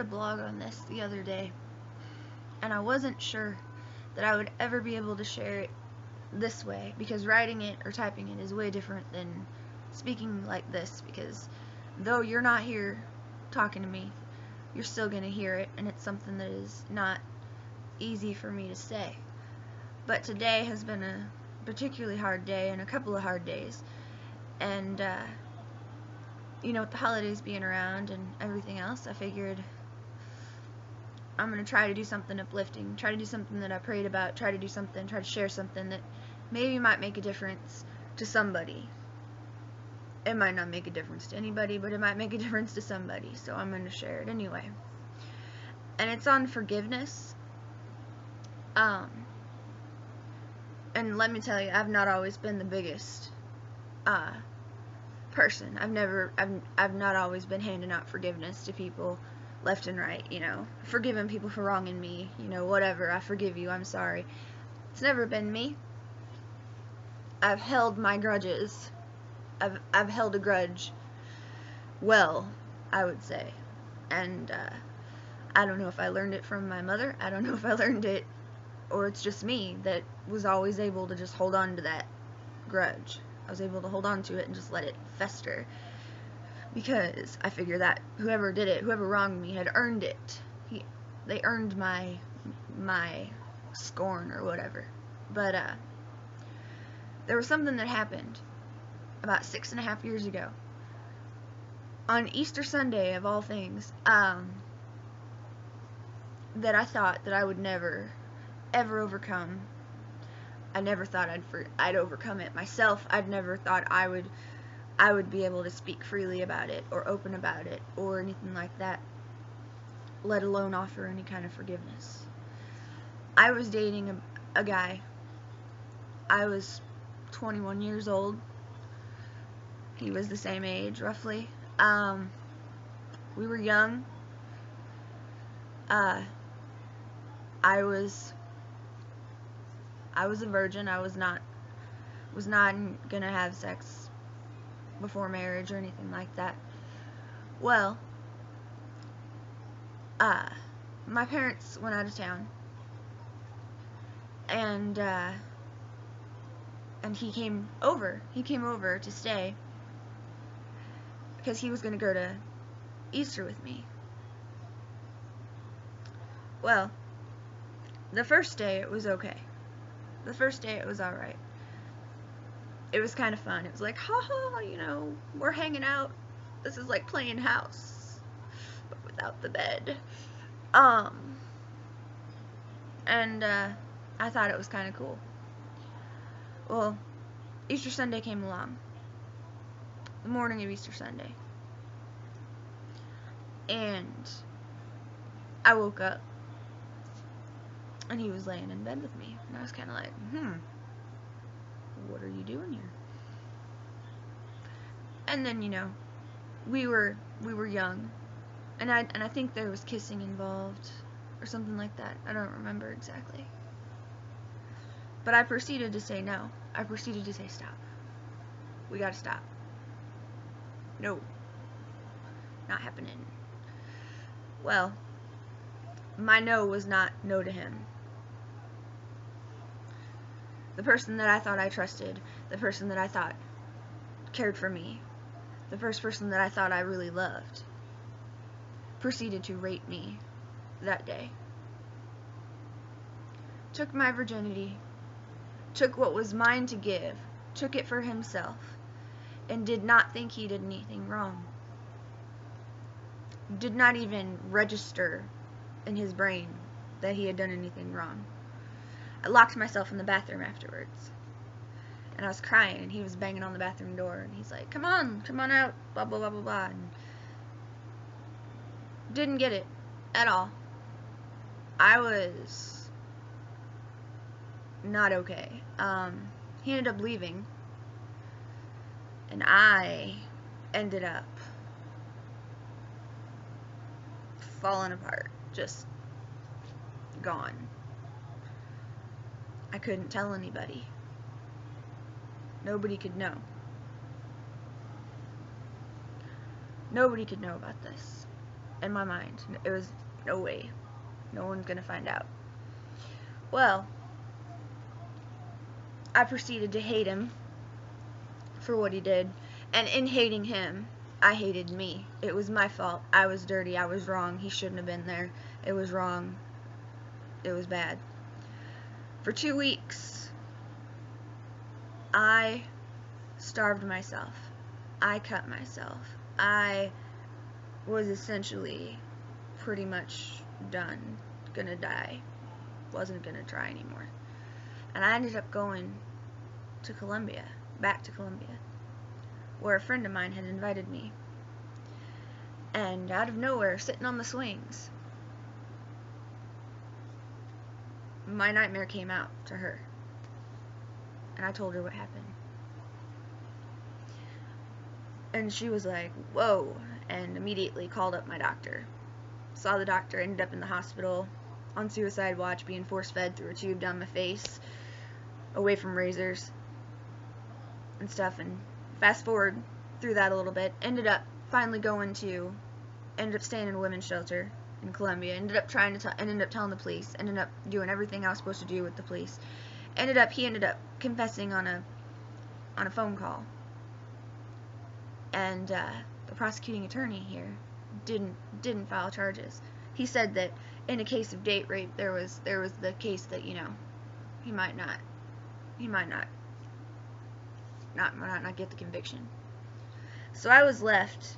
a blog on this the other day, and I wasn't sure that I would ever be able to share it this way, because writing it or typing it is way different than speaking like this, because though you're not here talking to me, you're still going to hear it, and it's something that is not easy for me to say. But today has been a particularly hard day, and a couple of hard days, and with the holidays being around and everything else, I figured I'm going to try to do something uplifting, try to do something that I prayed about, try to share something that maybe might make a difference to somebody. It might not make a difference to anybody, but it might make a difference to somebody, so I'm going to share it anyway. And it's on forgiveness. And let me tell you, I've not always been the biggest person. I've not always been handing out forgiveness to people left and right, forgiving people for wronging me, whatever, I forgive you, I'm sorry. It's never been me. I've held my grudges. I've held a grudge well, I would say. And I don't know if I learned it from my mother. I don't know if I learned it, or it's just me that was always able to just hold on to that grudge. I was able to hold on to it and just let it fester, because I figure that whoever did it, whoever wronged me, had earned it. They earned my scorn or whatever. But there was something that happened about 6.5 years ago, on Easter Sunday of all things, that I thought that I would never, ever overcome. I never thought I'd overcome it myself. I'd never thought I would be able to speak freely about it, or open about it, or anything like that, let alone offer any kind of forgiveness. I was dating a guy. I was 21 years old. He was the same age, roughly. We were young. I was a virgin. I was not gonna have sex before marriage or anything like that. Well, my parents went out of town, and he came over. He came over to stay, because he was going to go to Easter with me. Well, the first day it was okay. The first day it was alright. It was kind of fun. It was like, haha, we're hanging out. This is like playing house, but without the bed. And I thought it was kind of cool. Well, Easter Sunday came along. The morning of Easter Sunday. And I woke up, and he was laying in bed with me, and I was kind of like, what are you doing here? And then, we were young, and I think there was kissing involved, or something like that. I don't remember exactly. But I proceeded to say no. I proceeded to say stop. We gotta stop. No. Not happening. Well, my no was not no to him. The person that I thought I trusted, the person that I thought cared for me, the first person that I thought I really loved, proceeded to rape me that day. Took my virginity, took what was mine to give, took it for himself, and did not think he did anything wrong. Did not even register in his brain that he had done anything wrong. I locked myself in the bathroom afterwards, and I was crying, and he was banging on the bathroom door, and he's like, come on out, blah, blah, blah, blah, blah, and didn't get it at all. I was not okay. He ended up leaving, and I ended up falling apart, just gone. I couldn't tell anybody. Nobody could know. Nobody could know about this. in my mind. It was no way. No one's gonna find out. Well, I proceeded to hate him for what he did, and in hating him, I hated me. It was my fault. I was dirty. I was wrong. He shouldn't have been there. It was wrong. It was bad. For 2 weeks, I starved myself. I cut myself. I was essentially pretty much done. Gonna die. Wasn't gonna try anymore. And I ended up going to Colombia, back to Colombia, where a friend of mine had invited me. And out of nowhere, sitting on the swings, my nightmare came out to her. And I told her what happened. And she was like, whoa, and immediately called up my doctor. Saw the doctor, ended up in the hospital, on suicide watch, being force-fed through a tube down my face, away from razors and stuff. And fast forward through that a little bit, ended up staying in a women's shelter in Colombia, ended up telling the police, ended up doing everything I was supposed to do with the police. He ended up confessing on a phone call. And the prosecuting attorney here didn't file charges. He said that in a case of date rape, there was the case that, you know, he might not get the conviction. So I was left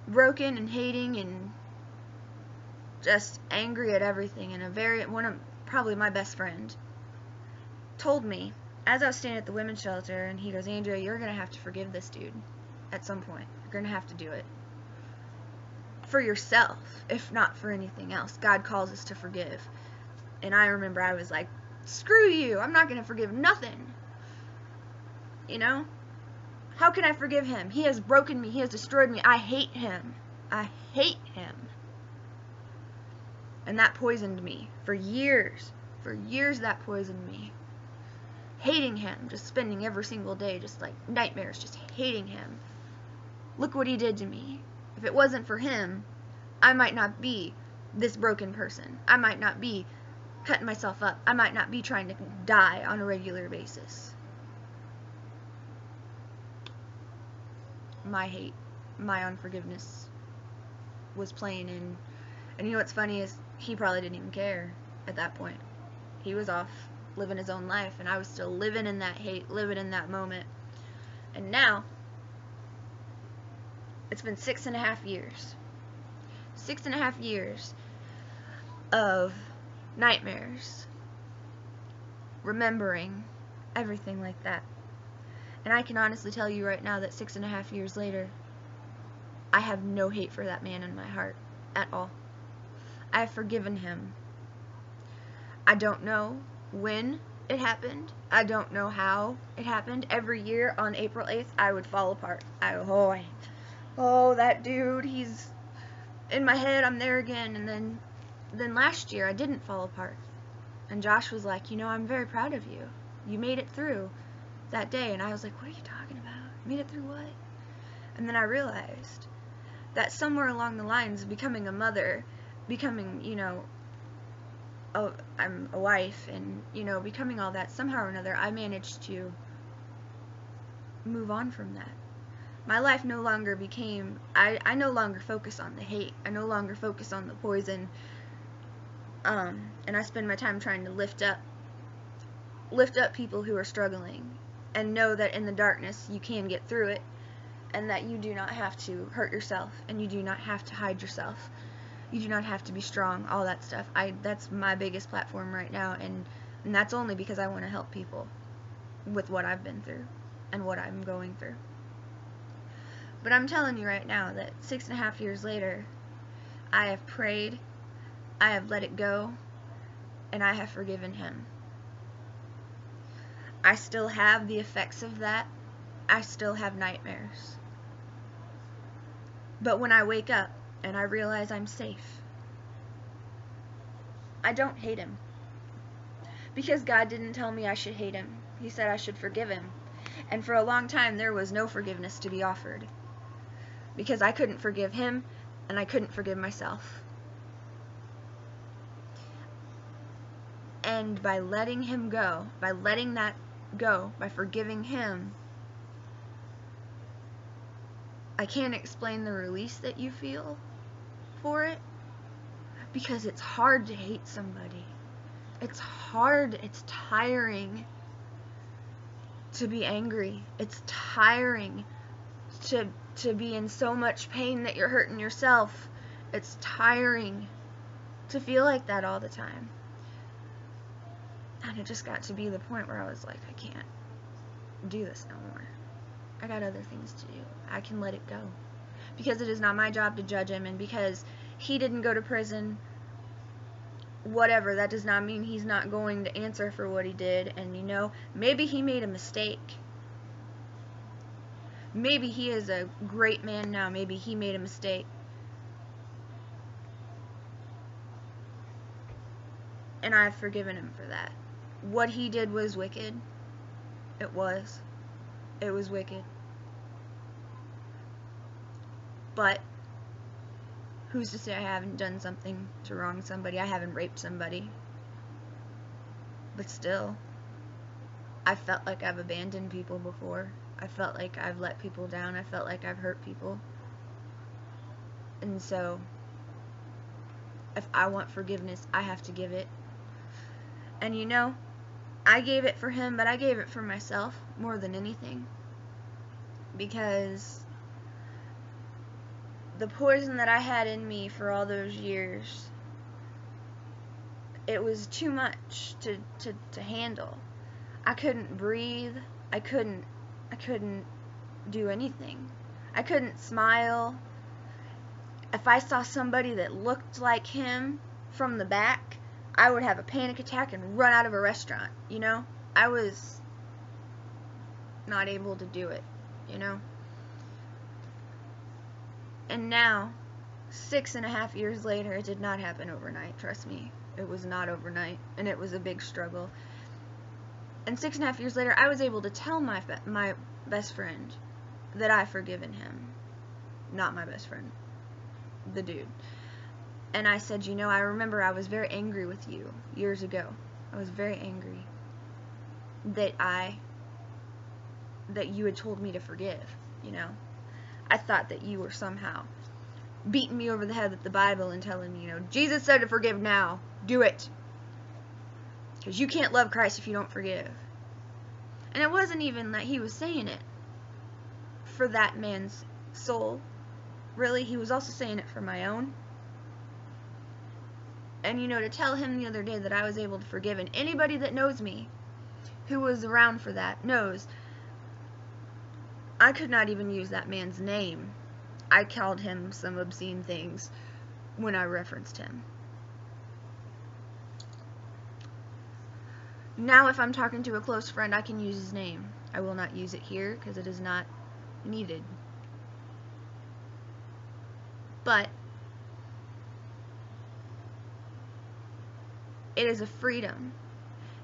broken and hating and just angry at everything. And probably my best friend told me, as I was standing at the women's shelter, and he goes, Andrea, you're gonna have to forgive this dude at some point. You're gonna have to do it for yourself, if not for anything else. God calls us to forgive. And I remember I was like, screw you, I'm not gonna forgive nothing. You know? How can I forgive him? He has broken me. He has destroyed me. I hate him. I hate him. And that poisoned me for years. For years that poisoned me. Hating him. Just spending every single day just like nightmares. Just hating him. Look what he did to me. If it wasn't for him, I might not be this broken person. I might not be cutting myself up. I might not be trying to die on a regular basis. My hate, my unforgiveness was playing in. And you know what's funny is he probably didn't even care at that point. He was off living his own life, and I was still living in that hate, living in that moment. And now, it's been 6.5 years. 6.5 years of nightmares, remembering everything like that. And I can honestly tell you right now that 6.5 years later, I have no hate for that man in my heart at all. I have forgiven him. I don't know when it happened. I don't know how it happened. Every year on April 8th, I would fall apart. Oh, that dude, he's in my head, I'm there again. And then last year, I didn't fall apart. And Josh was like, you know, I'm very proud of you. You made it through that day. And I was like, what are you talking about? Made it through what? And then I realized that somewhere along the lines of becoming a mother, becoming, you know, I'm a wife, and, you know, becoming all that, somehow or another, I managed to move on from that. My life no longer became, I no longer focus on the hate. I no longer focus on the poison. And I spend my time trying to lift up people who are struggling, and know that in the darkness you can get through it, and that you do not have to hurt yourself, and you do not have to hide yourself. You do not have to be strong, all that stuff. That's my biggest platform right now, and that's only because I want to help people with what I've been through and what I'm going through. But I'm telling you right now that 6.5 years later, I have prayed, I have let it go, and I have forgiven him. I still have the effects of that. I still have nightmares. But when I wake up and I realize I'm safe, I don't hate him. Because God didn't tell me I should hate him. He said I should forgive him. And for a long time there was no forgiveness to be offered. Because I couldn't forgive him, and I couldn't forgive myself. And by letting him go, by letting that go, by forgiving him, I can't explain the release that you feel for it, because it's hard to hate somebody. It's hard, it's tiring to be angry. It's tiring to be in so much pain that you're hurting yourself. It's tiring to feel like that all the time. And it just got to be the point where I was like, I can't do this no more. I got other things to do. I can let it go. Because it is not my job to judge him, and because he didn't go to prison, whatever, that does not mean he's not going to answer for what he did. And you know, maybe he made a mistake. Maybe he is a great man now. Maybe he made a mistake. And I've forgiven him for that. What he did was wicked. It was. It was wicked. But who's to say I haven't done something to wrong somebody? I haven't raped somebody. But still, I felt like I've abandoned people before. I felt like I've let people down. I felt like I've hurt people. And so, if I want forgiveness, I have to give it. And you know, I gave it for him, but I gave it for myself more than anything. Because the poison that I had in me for all those years, it was too much to handle. I couldn't breathe. I couldn't do anything. I couldn't smile. If I saw somebody that looked like him from the back, I would have a panic attack and run out of a restaurant, you know? I was not able to do it, you know? And now, 6.5 years later, it did not happen overnight, trust me. It was not overnight, and it was a big struggle. And 6.5 years later, I was able to tell my best friend that I've forgiven him. Not my best friend, the dude. And I said, you know, I remember I was very angry with you years ago. I was very angry that you had told me to forgive, you know. I thought that you were somehow beating me over the head with the Bible and telling me, you know, Jesus said to forgive now. Do it. Because you can't love Christ if you don't forgive. And it wasn't even that he was saying it for that man's soul. Really, he was also saying it for my own. And you know, to tell him the other day that I was able to forgive, and anybody that knows me who was around for that knows I could not even use that man's name. I called him some obscene things when I referenced him. Now if I'm talking to a close friend, I can use his name. I will not use it here because it is not needed. But it is a freedom.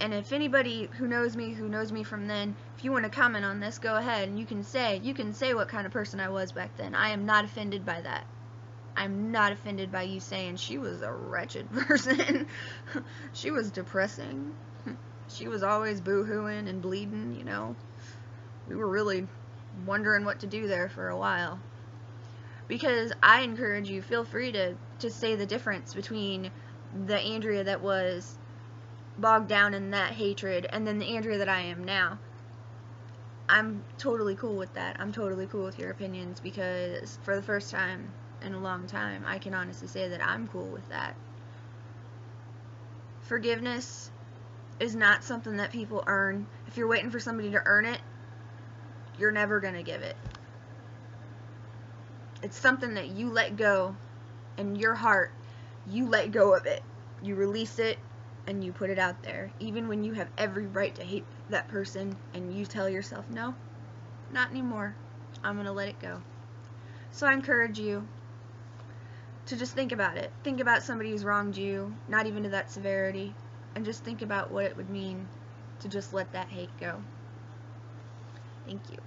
And if anybody who knows me from then, if you want to comment on this, go ahead and you can say what kind of person I was back then. I am not offended by that. I'm not offended by you saying she was a wretched person. She was depressing. She was always boo-hooing and bleeding, you know. We were really wondering what to do there for a while. Because I encourage you, feel free to say the difference between the Andrea that was bogged down in that hatred and then the Andrea that I am now. I'm totally cool with that. I'm totally cool with your opinions, because for the first time in a long time, I can honestly say that I'm cool with that. Forgiveness is not something that people earn. If you're waiting for somebody to earn it, you're never going to give it. It's something that you let go in your heart. You let go of it. You release it and you put it out there. Even when you have every right to hate that person and you tell yourself, no, not anymore. I'm going to let it go. So I encourage you to just think about it. Think about somebody who's wronged you, not even to that severity, and just think about what it would mean to just let that hate go. Thank you.